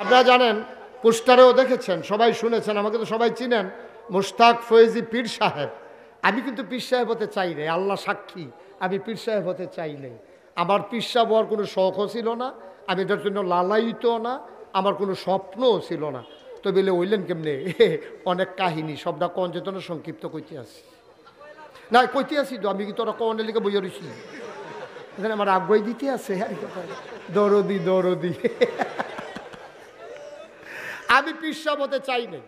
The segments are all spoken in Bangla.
আপনারা জানেন, পোস্টারেও দেখেছেন, সবাই শুনেছেন, আমাকে তো সবাই চিনেন, মুশতাক ফয়েজি পীর সাহেব। আমি কিন্তু পীর সাহেব হতে চাই না, আল্লাহ সাক্ষী, আমি পীর সাহেব হতে চাই না। আমার পীর সাহেব হওয়ার কোনো শখও ছিল না, আমি এটার জন্য লালায়িত না, আমার কোনো স্বপ্নও ছিল না। তো বলে ওইলেন কেমনে, অনেক কাহিনী, সবটা কন চেতনা সংক্ষিপ্ত কইতে আসি না, কইতে আসি তো আমি কি তোরা কনের লিখে বইয়া রইছি, এখানে আমার আগ্রহ দিতে আছে, দরদি দরদি। আমি পীর সাহেব হতে চাই নাই।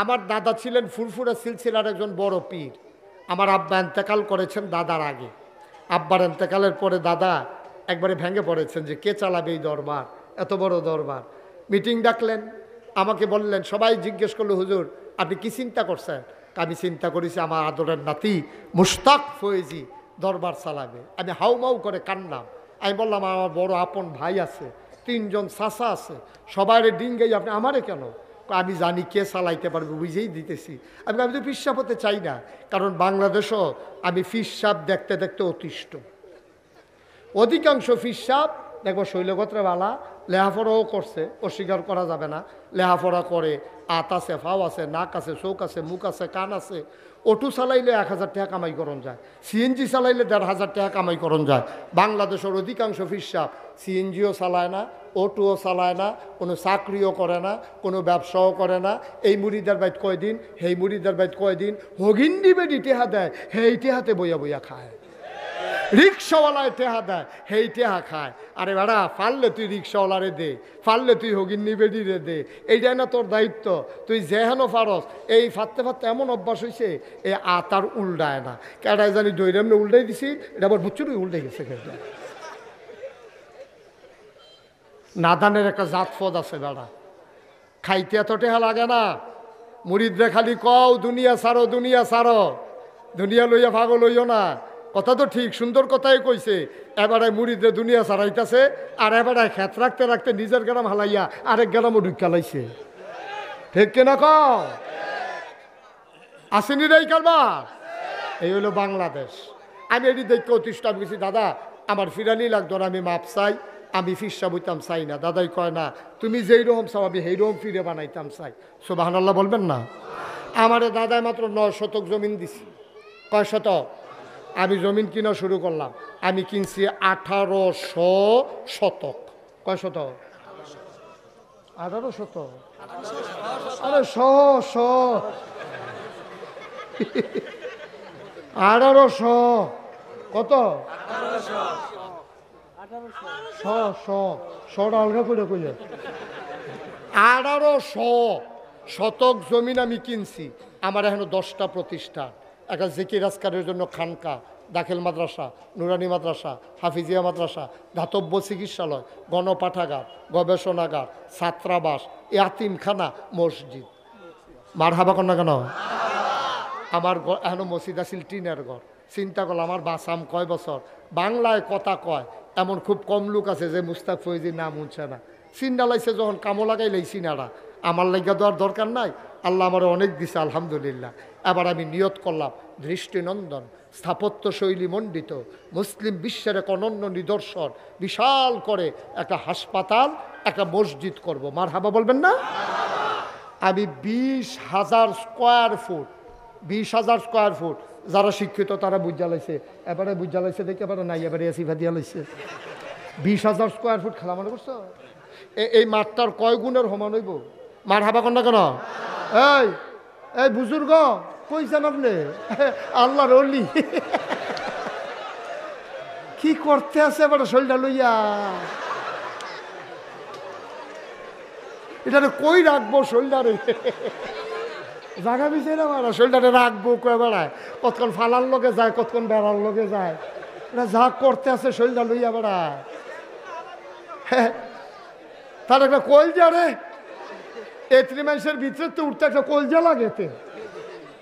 আমার দাদা ছিলেন ফুরফুরা সিলসিলার একজন বড় পীর। আমার আব্বা এন্তেকাল করেছেন দাদার আগে। আব্বার এন্তেকালের পরে দাদা একবারে ভেঙে পড়েছেন যে কে চালাবে এই দরবার, এত বড় দরবার। মিটিং ডাকলেন, আমাকে বললেন, সবাই জিজ্ঞেস করলো, হুজুর আপনি কি চিন্তা করছেন? আমি চিন্তা করেছি আমার আদরের নাতি মুশতাক ফয়েজি দরবার চালাবে। আমি হাউমাউ করে কান্নাম। আমি বললাম, আমার বড় আপন ভাই আছে, 3 জন চাচা আছে, সবাই ডিঙ্গাই, আপনি আমারে কেন? আমি জানি কে চালাইতে পারবে, বুঝেই দিতেছি। আমি তো পীর সাহেব হতে চাই না, কারণ বাংলাদেশও আমি পীর সাহেব দেখতে দেখতে অতিষ্ঠ। অধিকাংশ পীর সাহেব দেখবো শৈলগোত্রবালা, লেহাপড়াও করছে, অস্বীকার করা যাবে না, লেহাপড়া করে, আত আছে, ফাও আছে, নাক আছে, চোখ আছে, মুখ আছে, কান আছে। অটো চালাইলে 1000 টাকা কামাই করন যায়, সিএনজি চালাইলে 1500 টাকা কামাই করন যায়। বাংলাদেশের অধিকাংশ পীর সাহেব সিএনজিও চালায় না, অটোও চালায় না, কোনো চাকরিও করে না, কোনো ব্যবসাও করে না। এই মুড়িদার বাইত কয়দিন, হেই মুড়িদার বাইত কয়দিন, হগিন্দি বেডি টেহা দেয়, হেই টেহাতে বইয়া বইয়া খায়। রিক্সাওয়ালায় টেহা দেয়, হেই টেহা খায়। আরে বেড়া, পারলে তুই রিক্সাওয়ালারে দে, পারলে তুই হগিন্নি বেডিরে দে, এইটাই না তোর দায়িত্ব? তুই যেহেন ফারস, এই ফাটতে ফাটতে এমন অভ্যাস হয়েছে, এই আতার উল্টায় না, কেটাই জানি দৈরে এমনি উল্টাই দিছি, এটা আবার বুচ্চুরই উল্টে গেছে। নাদানের একটা জাতফদ আছে বেড়া, খাইতে এত টেহা লাগে না। মুরিদরে খালি কও দুনিয়া সারো, দুনিয়া সারো, দুনিয়া লইয়া ভাগল লইও না। কথা তো ঠিক, সুন্দর কথাই কইছে। এবারে মুরিদরে দুনিয়া সারাইতেছে, আর এবারে খেত রাখতে রাখতে নিজের গ্রাম হালাইয়া আরেক গ্রামও ঢুকালাইছে। ঠিক কিনা কও? আসেনি রে কারবার? এই হলো বাংলাদেশ। আমি এটি দেখতে অতিষ্ঠ। আমি বলছি, দাদা আমার ফিরানি লাগতো না, আমি মাপ চাই, আমি ফিরসা বইতাম চাই না। দাদাই কয়, না তুমি যেই রকম চাও আমি সেই রকম ফিরে বানাইতাম চাই। সুবহানাল্লাহ বলবেন না? আমারে দাদায় মাত্র 9 শতক জমিন দিছি। কয় শতক? আমি জমিন কিনা শুরু করলাম, আমি কিনছি 1800 শতক। কয় শতক? 18 শতক। আরে 1800 কত? 1800 শতক জমিন আমি কিনছি। আমার এখনো 10টা প্রতিষ্ঠান, একটা জিকির আজকারের জন্য খানকা, দাখিল মাদ্রাসা, নুরানি মাদ্রাসা, হাফিজিয়া মাদ্রাসা, ধাতব্য চিকিৎসালয়, গণপাঠাগার, গবেষণাগার, ছাত্রাবাস, ইয়াতিমখানা, মসজিদ। মারহাবা কর না কেন? আমার এখনো মসজিদ আছিল টিনের ঘর। চিন্তা করলাম, আমার বাসাম কয় বছর, বাংলায় কথা কয় এমন খুব কম লোক আছে যে মুস্তাক ফয়েজির নাম শুনছে না। চিন্তা লাইছে যখন কামো লাগাইলেই চিনারা, আমার লাইগা দেওয়ার দরকার নাই। আল্লাহ আমার অনেক দিছে, আলহামদুলিল্লাহ। এবার আমি নিয়ত করলাম, দৃষ্টিনন্দন, স্থাপত্য শৈলী মণ্ডিত, মুসলিম বিশ্বের এক অনন্য নিদর্শন, বিশাল করে একটা হাসপাতাল, একটা মসজিদ করব। মারহাবা বলবেন না? আমি 20,000 স্কোয়ার ফুট, 20,000 স্কোয়ার ফুট, যারা শিক্ষিত তারা বুঝা লাইছে, এবারে বুঝা লাইছে দেখে এবারে নাই, এবারে এসি ভাদিয়া লাইছে। 20,000 স্কোয়ার ফুট খেলা মনে করছো? এই মাঠটার কয় গুণের সমান হইব? মার হাবা কর না কেন? এই এই বুজুর্গ কইছেন আপনি? আল্লাহর ওলি কি করতে আছে এবার শরীরটা লইয়া? এটা কই রাখবো শরীরটারে? জাগা বিছে না মারা, শরীরটারে রাখবো কয়ে বেড়ায়, কতক্ষণ ফালার লগে যায়, কতক্ষণ বেড়ার লগে যায়। এটা যা করতে আছে শরীরটা লইয়া বেড়ায়। তার একটা কলজা রে, এত্রি মানুষের ভিতরে তো উঠতে একটা কলজা লাগে,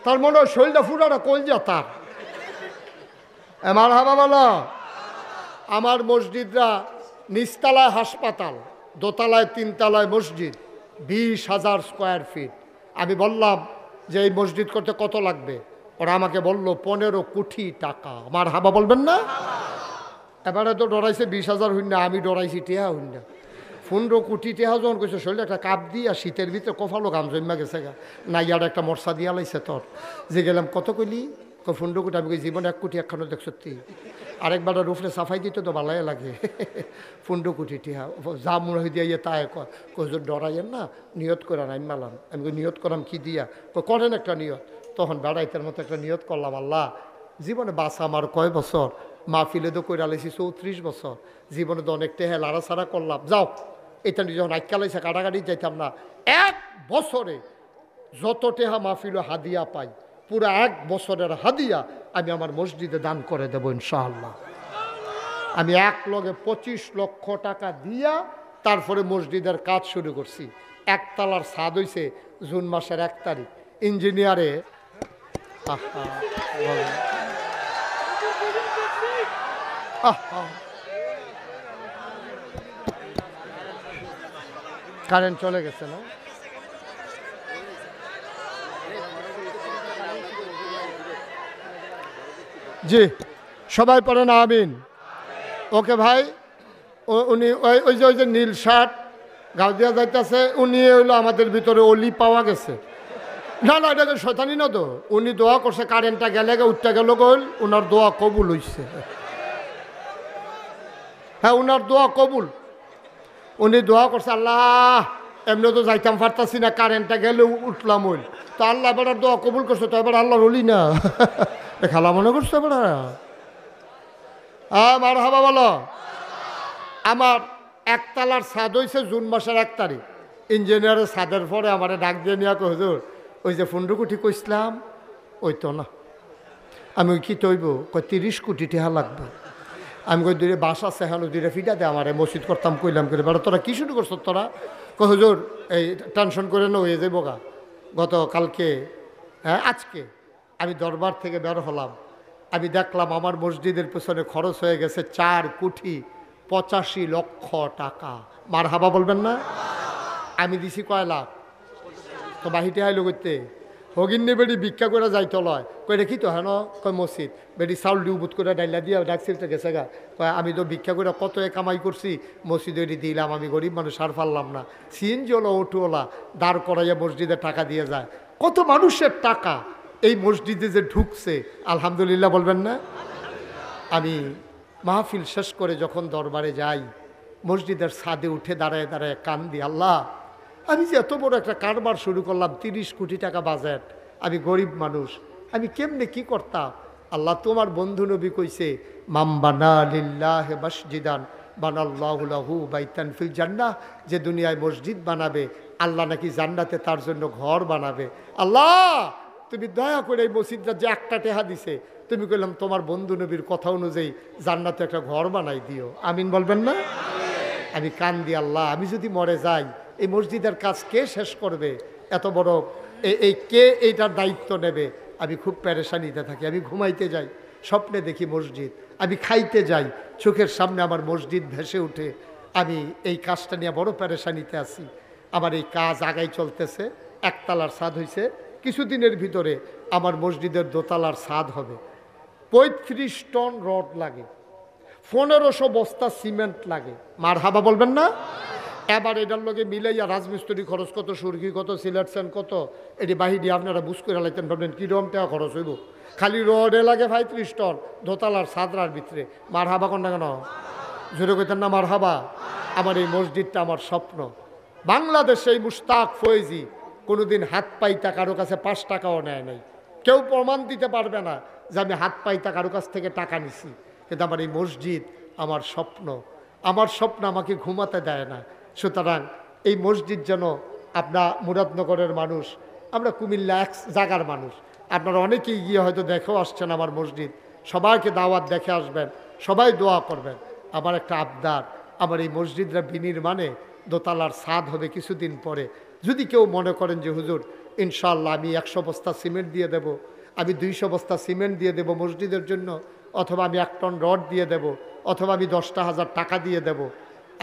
তার মনে হয় শরীরটা ফুটাটা কলজা তার। আমার হাবা বলো, আমার মসজিদরা নিচতলায় হাসপাতাল, দোতলায় 3 তলায় মসজিদ, 20,000 স্কোয়ার ফিট। আমি বললাম যে এই মসজিদ করতে কত লাগবে? ওরা আমাকে বলল 15 কোটি টাকা। আমার হাবা বলবেন না? এবারে তো ডরাইছে 20,000 হইন না, আমি ডরাইছি টিয়া হইন না। 15 কোটি টাকা যখন কইছে শরীরে একটা কাপ দিয়া শীতের ভিতরে কফালো গাম জন্মা গেছে গা না ইয়ার একটা মশা দিয়া লাইছে তোর যে গেলাম কত কইলি 15 কোটি আমি কই জীবনে 1 কোটি একখানো দেখ সত্যি আরেকবার রুফরে সাফাই দিতে তো ভালাই লাগে 15 কোটি টাকা যা মনে হয়ে দিয়ে তাই কজোর ডরাইয়েন না নিয়ত করে নাই মালাম আমি কই নিয়ত করাম কি দিয়া করেন একটা নিয়ত তখন বেড়াইতের মতো একটা নিয়ত করলাম আল্লাহ জীবনে বাসা আমার কয় বছর মাহফিলে তো করে আলাইছি 34 বছর জীবনে তো অনেক টেহা লাড়াছাড়া করলাম যাও এটা যখন আইকালাইছে কাটাকাটি যাইতাম না 1 বছরে যত টেহা মাহফিল হাদিয়া পাই পুরো 1 বছরের হাদিয়া আমি আমার মসজিদে দান করে দেবো ইনশাআল্লাহ আমি 1 লগে 25 লক্ষ টাকা দিয়া তারপরে মসজিদের কাজ শুরু করছি একতলার ছাদ হইছে জুন মাসের 1 তারিখ ইঞ্জিনিয়ারে কারেন্ট চলে গেছে না জি সবাই পড়েন আমিন ওকে ভাই উনি ওই যে নীল শার্ট গাও দিয়া যাইতেছে উনি হইলো আমাদের ভিতরে অলি পাওয়া গেছে না না এটা শয়তানি না তো উনি দোয়া করছে কারেন্টটা গেলে উঠতে গেল গল ওনার দোয়া কবুল হইছে হ্যাঁ ওনার দোয়া কবুল উনি দোয়া করছে আল্লাহ এমনি তো যাইতাম পারতাছি না কারেন্টটা গেলে উঠলাম ওই তো আল্লাহ এবার দোয়া কবুল করছে তো এবার আল্লাহ রলি না খেলা মনে করছে এবার মার হাবা বলো আমার একতলার ছাদ হয়েছে জুন মাসের 1 তারিখ ইঞ্জিনিয়ারের ছাদের পরে আমার ডাক দিয়ে নিয়ে হুজুর ওই যে 15 কোটি কইসলাম ওই তো না আমি ওই কি তৈব কই 30 কোটি টাকা লাগবে আমি কই দূরে বাস আছে এখন দূরে ফিটা দে আমার মসজিদ করতাম কইলাম করে বেড়া তোরা কী শুরু করছো তোরা কই হুজুর এই টেনশন করে না হয়ে যাবো গা গতকালকে হ্যাঁ আজকে আমি দরবার থেকে বের হলাম আমি দেখলাম আমার মসজিদের পেছনে খরচ হয়ে গেছে 4,85,00,000 টাকা মার হাবা বলবেন না আমি দিছি কয় লাখ তো বাহিতে আইলো করতে হগিন্নি বেড়ি ভিক্ষা করে যাইতো লয় কই রেখি তো হ্যাঁ কয় মসজিদ বেড়ি চাউল ডিউবুত করে ডাইলা দিয়া ডাকছিল তো গেছে গা কয় আমি তো ভিক্ষা করে কত কামাই করছি মসজিদে দিলাম আমি গরিব মানুষ আর পারলাম না সিএনজিওলা অটোওয়ালা দাঁড় করাইয়া মসজিদে টাকা দিয়ে যায় কত মানুষের টাকা এই মসজিদে যে ঢুকছে আলহামদুলিল্লাহ বলবেন না আমি মাহফিল শেষ করে যখন দরবারে যাই মসজিদের ছাদে উঠে দাঁড়ায় দাঁড়ায় কান্দি আল্লাহ আমি যে এত বড় একটা কারবার শুরু করলাম 30 কোটি টাকা বাজেট আমি গরিব মানুষ আমি কেমনে কি করতাম আল্লাহ তোমার বন্ধু নবী কইছে মাম বানা লিল্লাহি মাসজিদান বানাল্লাহু লাহু বাইতান ফিল জান্নাহ যে দুনিয়ায় মসজিদ বানাবে আল্লাহ নাকি জান্নাতে তার জন্য ঘর বানাবে আল্লাহ তুমি দয়া করে এই মসজিদটা যে একটা টেহা দিছে তুমি কইলাম তোমার বন্ধু নবীর কথা অনুযায়ী জান্নাতে একটা ঘর বানাই দিও আমিন বলবেন না আমি কান্দি আল্লাহ আমি যদি মরে যাই এই মসজিদের কাজ কে শেষ করবে এত বড় এই কে এইটার দায়িত্ব নেবে আমি খুব পেরেশানিতে থাকি আমি ঘুমাইতে যাই স্বপ্নে দেখি মসজিদ আমি খাইতে যাই চোখের সামনে আমার মসজিদ ভেসে উঠে আমি এই কাজটা নিয়ে বড় পেরেশানিতে আছি আমার এই কাজ আগাই চলতেছে একতলার ছাদ হয়েছে কিছুদিনের ভিতরে আমার মসজিদের দোতলার ছাদ হবে 35 টন রড লাগে 1500 বস্তা সিমেন্ট লাগে মার হাবা বলবেন না এবার এটার লগে মিলাইয়া রাজমিস্ত্রি খরচ কত সুরকি কত সিলেকশন কত এটি বাহিনী আপনারা বুঝ করে লাইতেন ভাবলেন কীরকম টাকা খরচ হইব খালি রডে লাগে 35 টন দোতলার ছাদরার ভিতরে মার হাবা কন না কেন জোরে কইতেন না মার হাবা আমার এই মসজিদটা আমার স্বপ্ন বাংলাদেশে এই মুশতাক ফয়েজি কোনোদিন হাত পাইতা কারো কাছে 5 টাকাও নেয় নাই কেউ প্রমাণ দিতে পারবে না যে আমি হাত পাইতা কারো কাছ থেকে টাকা নিছি কিন্তু আমার এই মসজিদ আমার স্বপ্ন আমাকে ঘুমাতে দেয় না সুতরাং এই মসজিদ যেন আপনার মুরাদনগরের মানুষ আমরা কুমিল্লা এক জায়গার মানুষ আপনারা অনেকেই গিয়ে হয়তো দেখেও আসছেন আমার মসজিদ সবাইকে দাওয়াত দেখে আসবেন সবাই দোয়া করবেন আমার একটা আবদার আমার এই মসজিদরা বিনির্মাণে দোতলার ছাদ হবে কিছুদিন পরে যদি কেউ মনে করেন যে হুজুর ইনশাআল্লাহ আমি 100 বস্তা সিমেন্ট দিয়ে দেব আমি 200 বস্তা সিমেন্ট দিয়ে দেব মসজিদের জন্য অথবা আমি 1 টন রড দিয়ে দেব অথবা আমি 10,000 টাকা দিয়ে দেব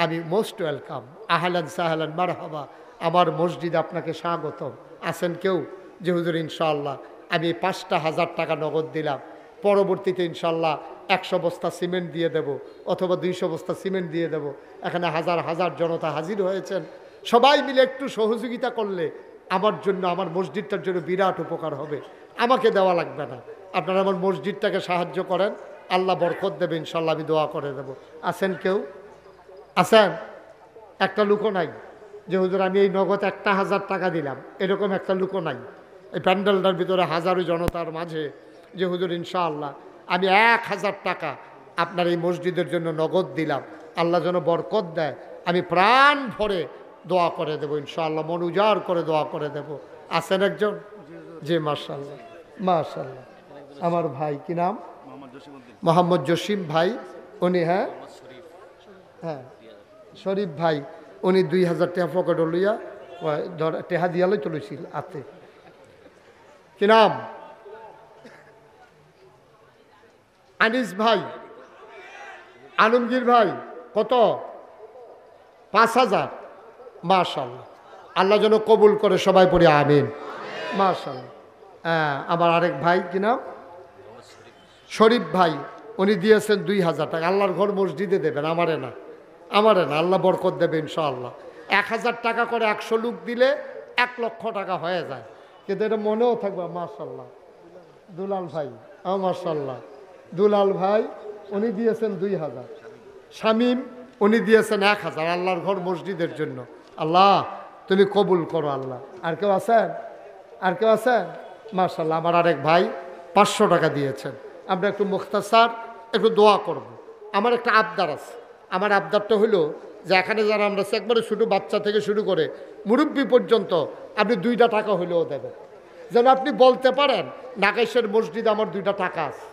আমি মোস্ট ওয়েলকাম আহলান সাহলান মারহাবা আমার মসজিদে আপনাকে স্বাগতম আছেন কেউ যে হুজুর ইনশাআল্লাহ আমি 5,000 টাকা নগদ দিলাম পরবর্তীতে ইনশাল্লাহ 100 বস্তা সিমেন্ট দিয়ে দেব অথবা 200 বস্তা সিমেন্ট দিয়ে দেব। এখানে হাজার হাজার জনতা হাজির হয়েছেন। সবাই মিলে একটু সহযোগিতা করলে আমার জন্য, আমার মসজিদটার জন্য বিরাট উপকার হবে। আমাকে দেওয়া লাগবে না, আপনারা আমার মসজিদটাকে সাহায্য করেন, আল্লাহ বরকত দেবে ইনশাল্লাহ। আমি দোয়া করে দেব। আছেন কেউ? আছেন? একটা লোকও নাই যে হুজুর আমি এই নগদ 1000 টাকা দিলাম, এরকম একটা লোকও নাই এই প্যান্ডেলটার ভিতরে হাজারো জনতার মাঝে যে হুজুর ইনশাআল্লাহ আমি 1000 টাকা আপনার এই মসজিদের জন্য নগদ দিলাম, আল্লাহ যেন বরকত দেয়। আমি প্রাণ ভরে দোয়া করে দেবো ইনশাআল্লাহ, মন উজাড় করে দোয়া করে দেব। আছেন একজন? জি মাশাআল্লাহ মাশাআল্লাহ। আমার ভাই কি নাম? মোহাম্মদ জসিম ভাই। উনি হ্যাঁ হ্যাঁ শরীফ ভাই, উনি 2000 টাকা পকেট লইয়া টেহা দিয়ালে চলেছিল আতে। কি নাম? আনিস ভাই। আলমগীর ভাই কত? 5000। মাশাআল্লাহ, আল্লাহ যেন কবুল করে, সবাই পড়ি আমিন। মাশাআল্লাহ। হ্যাঁ, আমার আরেক ভাই কি নাম? শরীফ ভাই, উনি দিয়েছেন 2000 টাকা। আল্লাহর ঘর মসজিদে দেবেন, আমারে না, আমারে না, আল্লাহ বরকত দেবে ইনশাআল্লাহ। 1000 টাকা করে 100 লোক দিলে 1 লক্ষ টাকা হয়ে যায়, কিন্তু এটা মনেও থাকবে। মাশাআল্লাহ। দুলাল ভাই, মাশাআল্লাহ। দুলাল ভাই উনি দিয়েছেন 2000। শামীম উনি দিয়েছেন 1000 আল্লাহর ঘর মসজিদের জন্য। আল্লাহ তুমি কবুল করো আল্লাহ। আর কেউ আছেন? আর কেউ আছেন? মাশাআল্লাহ। আমার আরেক ভাই 500 টাকা দিয়েছেন। আমরা একটু মুখতাসার একটু দোয়া করব। আমার একটা আবদার আছে। আমার আবদারটা হলো যে এখানে যারা আমরা একবারে ছোটো বাচ্চা থেকে শুরু করে মুরব্বী পর্যন্ত আপনি 2টা টাকা হলেও দেবেন, যেন আপনি বলতে পারেন নাগাইশের মসজিদ আমার 2টা টাকা আছে।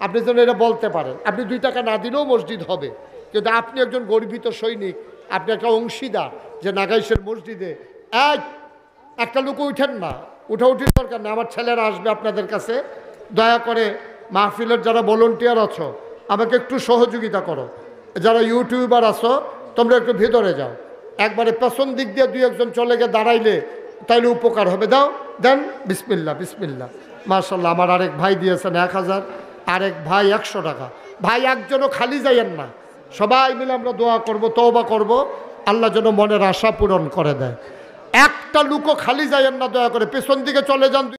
আপনি যেন এটা বলতে পারেন। আপনি 2 টাকা না দিলেও মসজিদ হবে, কিন্তু আপনি একজন গর্বিত সৈনিক, আপনি একটা অংশীদার যে নাগাইশের মসজিদে একটা লোক উঠেন না, উঠাউঠির দরকার নেই। আমার ছেলেরা আসবে আপনাদের কাছে, দয়া করে মাহফিলের যারা ভলেন্টিয়ার আছো আমাকে একটু সহযোগিতা করো। যারা ইউটিউবার আছো তোমরা একটু ভেতরে যাও, একবারে পেছন দিক দিয়ে 2-1 জন চলে গিয়ে দাঁড়াইলে তাইলে উপকার হবে। দাও, দেন। বিসমিল্লাহ বিসমিল্লাহ। মাশাআল্লাহ। আমার আরেক ভাই দিয়েছেন 1000, আরেক ভাই 100 টাকা। ভাই একজনও খালি যাইয়েন না, সবাই মিলে আমরা দোয়া করব, তওবা করব, আল্লাহ যেন মনের আশা পূরণ করে দেয়। একটা লুকও খালি যাইয়েন না, দয়া করে পেছন দিকে চলে যান।